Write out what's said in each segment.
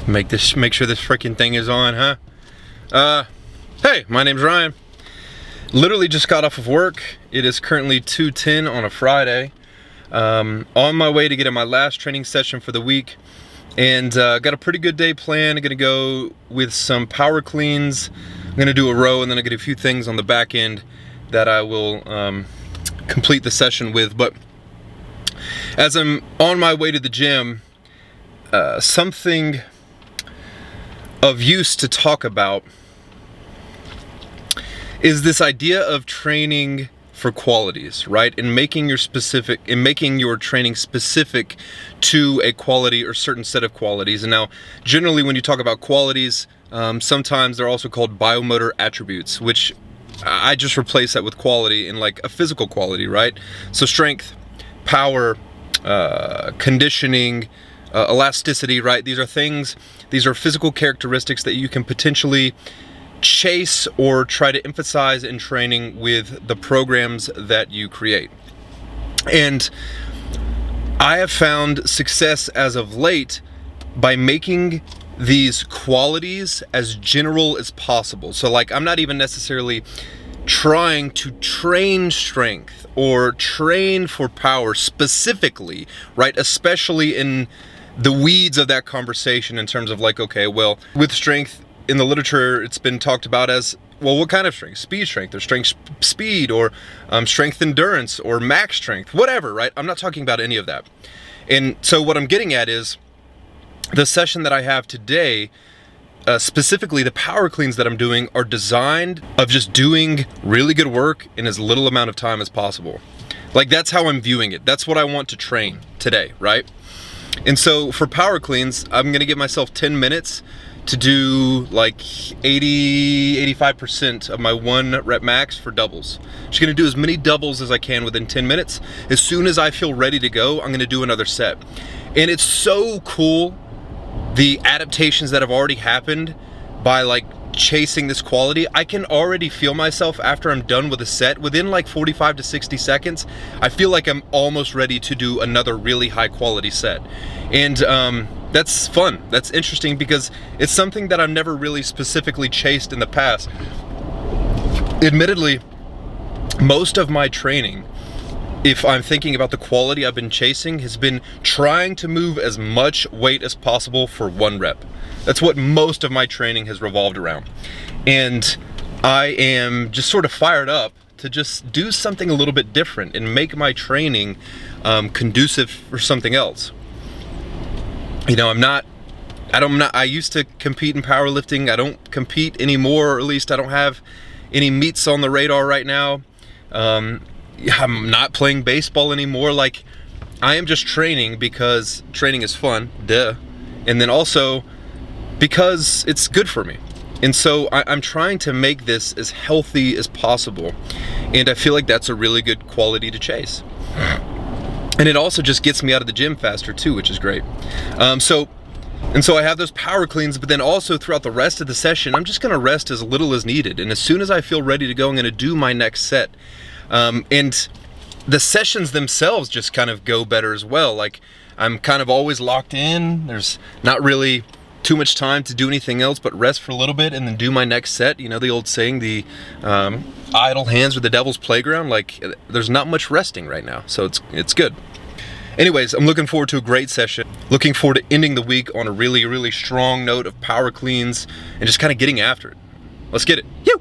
Make sure this freaking thing is on, huh? Hey, my name's Ryan. Literally just got off of work. It is currently 2:10 on a Friday. On my way to get in my last training session for the week, and got a pretty good day planned. I'm gonna go with some power cleans. I'm gonna do a row, and then I get a few things on the back end that I will complete the session with. But as I'm on my way to the gym, something of use to talk about is this idea of training for qualities, right? And making your training specific to a quality or certain set of qualities. And now, generally, when you talk about qualities, sometimes they're also called biomotor attributes, which I just replace that with quality in like a physical quality, right? So strength, power, conditioning, elasticity, right? These are physical characteristics that you can potentially chase or try to emphasize in training with the programs that you create. And I have found success as of late by making these qualities as general as possible. So like, I'm not even necessarily trying to train strength or train for power specifically, right? Especially in the weeds of that conversation in terms of like, okay, well, with strength in the literature, it's been talked about as, well, what kind of strength? Speed strength, or strength speed, or strength endurance, or max strength, whatever, right? I'm not talking about any of that. And so what I'm getting at is the session that I have today, specifically the power cleans that I'm doing, are designed of just doing really good work in as little amount of time as possible. Like, that's how I'm viewing it. That's what I want to train today, right? And so for power cleans, I'm gonna give myself 10 minutes to do like 85% of my 1 rep max for doubles. Just gonna do as many doubles as I can within 10 minutes. As soon as I feel ready to go, I'm gonna do another set. And it's so cool, the adaptations that have already happened by like chasing this quality. I can already feel myself after I'm done with a set, within like 45 to 60 seconds, I feel like I'm almost ready to do another really high quality set. And that's fun, that's interesting, because it's something that I've never really specifically chased in the past. Admittedly, most of my training, if I'm thinking about the quality I've been chasing, has been trying to move as much weight as possible for 1 rep. That's what most of my training has revolved around. And I am just sort of fired up to just do something a little bit different and make my training conducive for something else. You know, I used to compete in powerlifting. I don't compete anymore, or at least I don't have any meets on the radar right now. I'm not playing baseball anymore. Like, I am just training because training is fun, duh. And then also because it's good for me. And so I'm trying to make this as healthy as possible. And I feel like that's a really good quality to chase. And it also just gets me out of the gym faster too, which is great. So I have those power cleans, but then also throughout the rest of the session, I'm just gonna rest as little as needed. And as soon as I feel ready to go, I'm gonna do my next set. And the sessions themselves just kind of go better as well. Like, I'm kind of always locked in. There's not really too much time to do anything else but rest for a little bit and then do my next set. You know, the old saying, the idle hands are the devil's playground. Like, there's not much resting right now, so it's good. Anyways, I'm looking forward to a great session. Looking forward to ending the week on a really, really strong note of power cleans and just kind of getting after it. Let's get it. Yoo!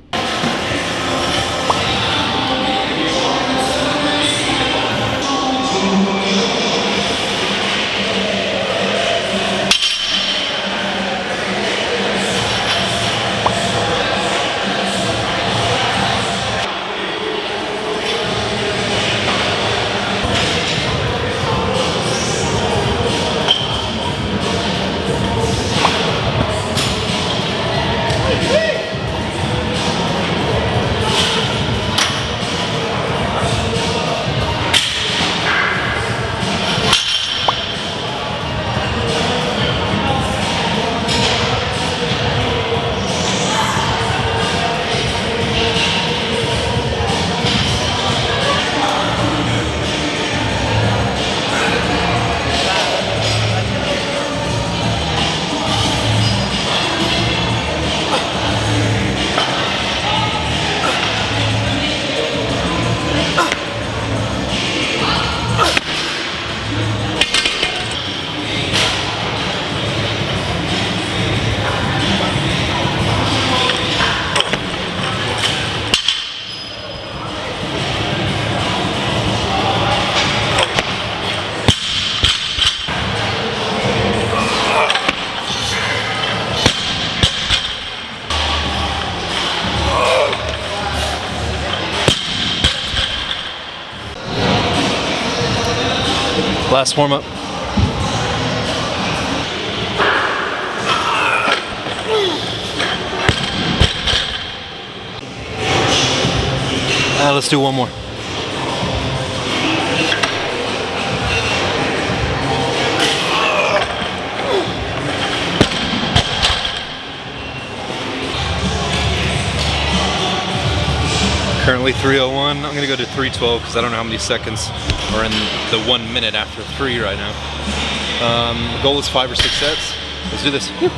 Last warm up. Let's do one more. Currently 3:01. I'm gonna go to 3:12 because I don't know how many seconds are in the 1 minute after 3 right now. The goal is 5 or 6 sets. Let's do this. Woo.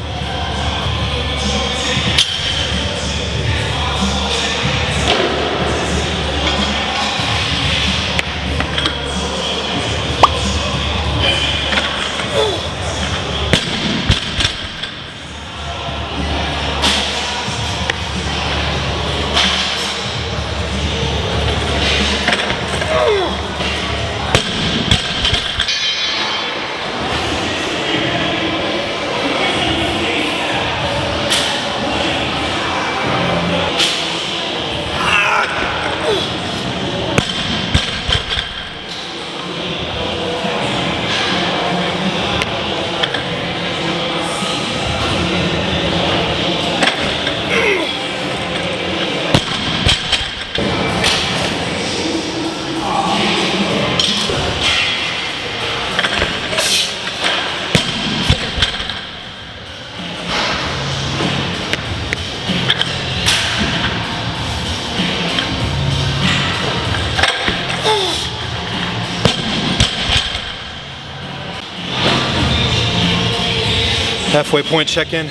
Halfway point check-in,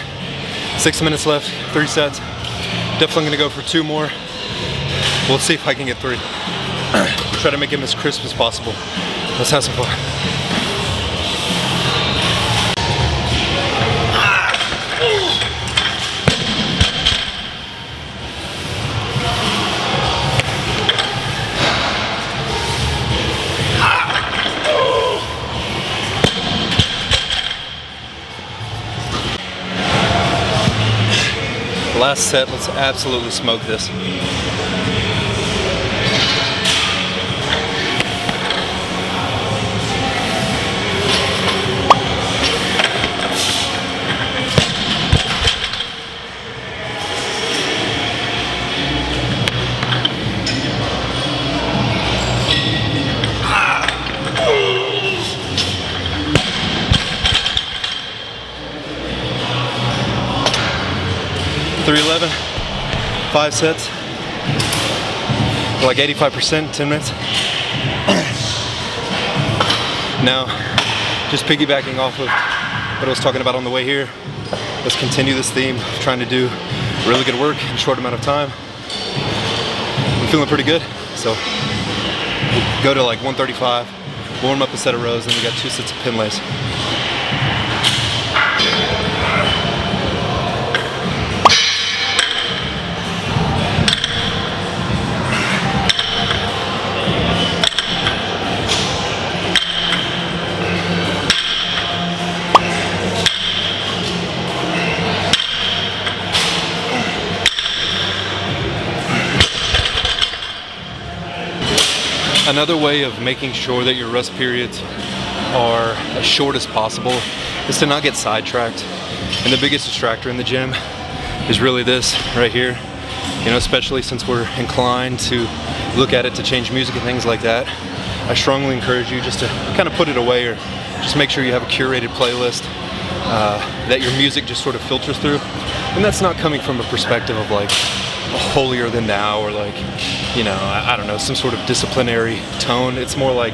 6 minutes left, 3 sets. Definitely gonna go for 2 more. We'll see if I can get 3. Try to make them as crisp as possible. Let's have some fun. Last set, let's absolutely smoke this. .311, 5 sets, like 85%, 10 minutes. Now, just piggybacking off of what I was talking about on the way here, let's continue this theme of trying to do really good work in a short amount of time. I'm feeling pretty good, so we'll go to like 135, warm up a set of rows, and we got 2 sets of pin lays. Another way of making sure that your rest periods are as short as possible is to not get sidetracked. And the biggest distractor in the gym is really this right here. You know, especially since we're inclined to look at it to change music and things like that. I strongly encourage you just to kind of put it away, or just make sure you have a curated playlist that your music just sort of filters through. And that's not coming from a perspective of like holier than thou, or like, you know, I don't know, some sort of disciplinary tone. It's more like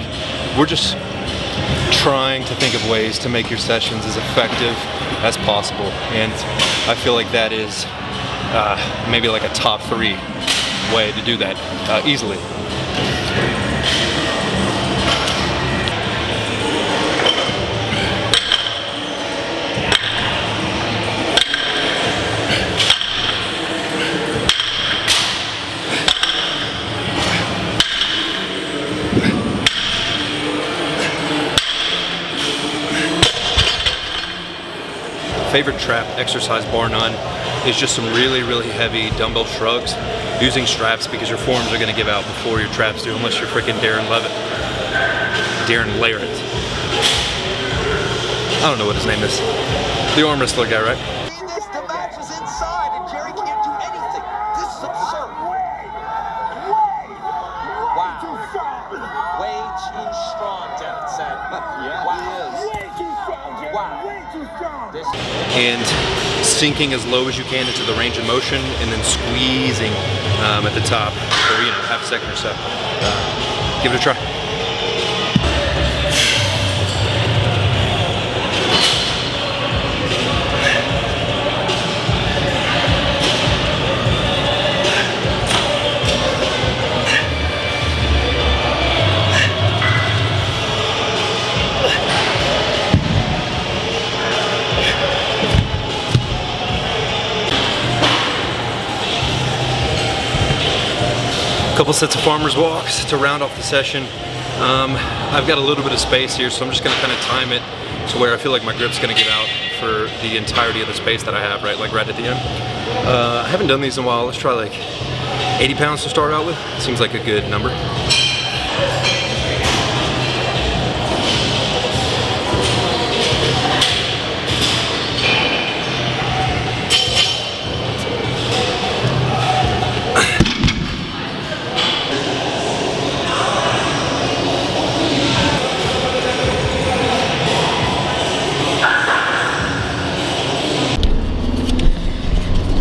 we're just trying to think of ways to make your sessions as effective as possible. And I feel like that is maybe like a top 3 way to do that easily. Favorite trap exercise, bar none, is just some really heavy dumbbell shrugs using straps, because your forearms are going to give out before your traps do, unless you're freaking Darren Larrett. I don't know what his name is. The arm wrestler guy, right? The match is inside and Jerry can't do anything. This is absurd. Wow. Way too strong, Devin said. Yeah, wow. He is. Way too strong, Jerry. Wow. Way too strong. And sinking as low as you can into the range of motion, and then squeezing at the top for, you know, half a second or so. Give it a try. Couple sets of farmer's walks to round off the session. I've got a little bit of space here, so I'm just gonna kind of time it to where I feel like my grip's gonna give out for the entirety of the space that I have, right? Like right at the end. I haven't done these in a while. Let's try like 80 pounds to start out with. Seems like a good number.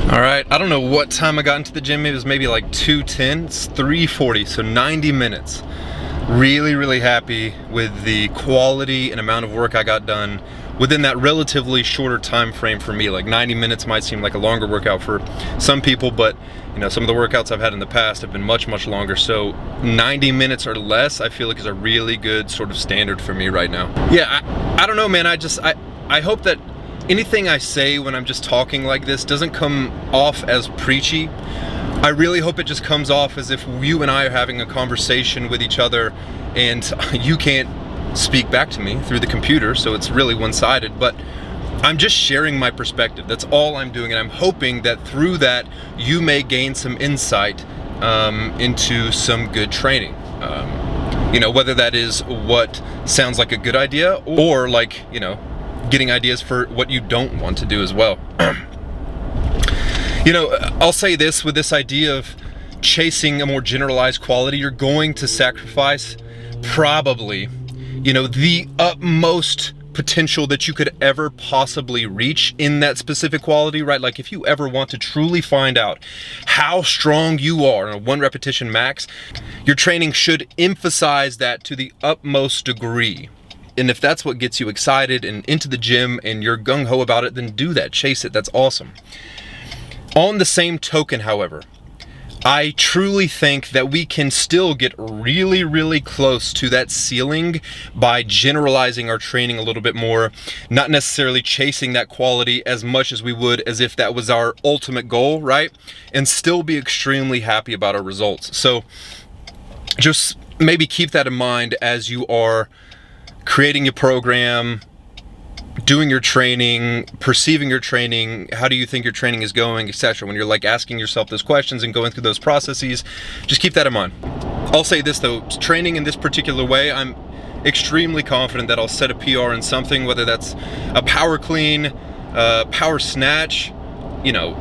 Alright, I don't know what time I got into the gym. It was maybe like 2:10. It's 3:40, so 90 minutes. Really happy with the quality and amount of work I got done within that relatively shorter time frame for me. Like 90 minutes might seem like a longer workout for some people, but you know, some of the workouts I've had in the past have been much longer. So 90 minutes or less, I feel like is a really good sort of standard for me right now. Yeah, I don't know, man. I hope that anything I say when I'm just talking like this doesn't come off as preachy. I really hope it just comes off as if you and I are having a conversation with each other and you can't speak back to me through the computer, so it's really one-sided, but I'm just sharing my perspective. That's all I'm doing, and I'm hoping that through that you may gain some insight into some good training. You know, whether that is what sounds like a good idea or like, you know, getting ideas for what you don't want to do as well. You know, I'll say this, with this idea of chasing a more generalized quality, you're going to sacrifice probably, you know, the utmost potential that you could ever possibly reach in that specific quality, right? Like if you ever want to truly find out how strong you are in a 1 repetition max, your training should emphasize that to the utmost degree. And if that's what gets you excited and into the gym and you're gung-ho about it, then do that, chase it, that's awesome. On the same token, however, I truly think that we can still get really close to that ceiling by generalizing our training a little bit more, not necessarily chasing that quality as much as we would as if that was our ultimate goal, right? And still be extremely happy about our results. So just maybe keep that in mind as you are creating your program, doing your training, perceiving your training, how do you think your training is going, etc. When you're like asking yourself those questions and going through those processes, just keep that in mind. I'll say this though, training in this particular way, I'm extremely confident that I'll set a PR in something, whether that's a power clean, power snatch. You know,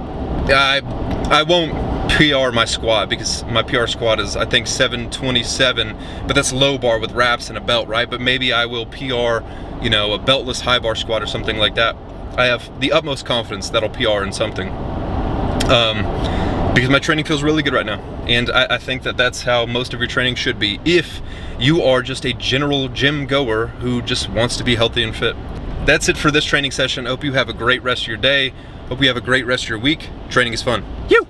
I won't PR my squat because my PR squat is I think 727, but that's low bar with wraps and a belt, right? But maybe I will PR, you know, a beltless high bar squat or something like that. I have the utmost confidence that I'll PR in something because my training feels really good right now, and I think that that's how most of your training should be if you are just a general gym goer who just wants to be healthy and fit. That's it for this training session. I hope you have a great rest of your day. Hope you have a great rest of your week. Training is fun. You!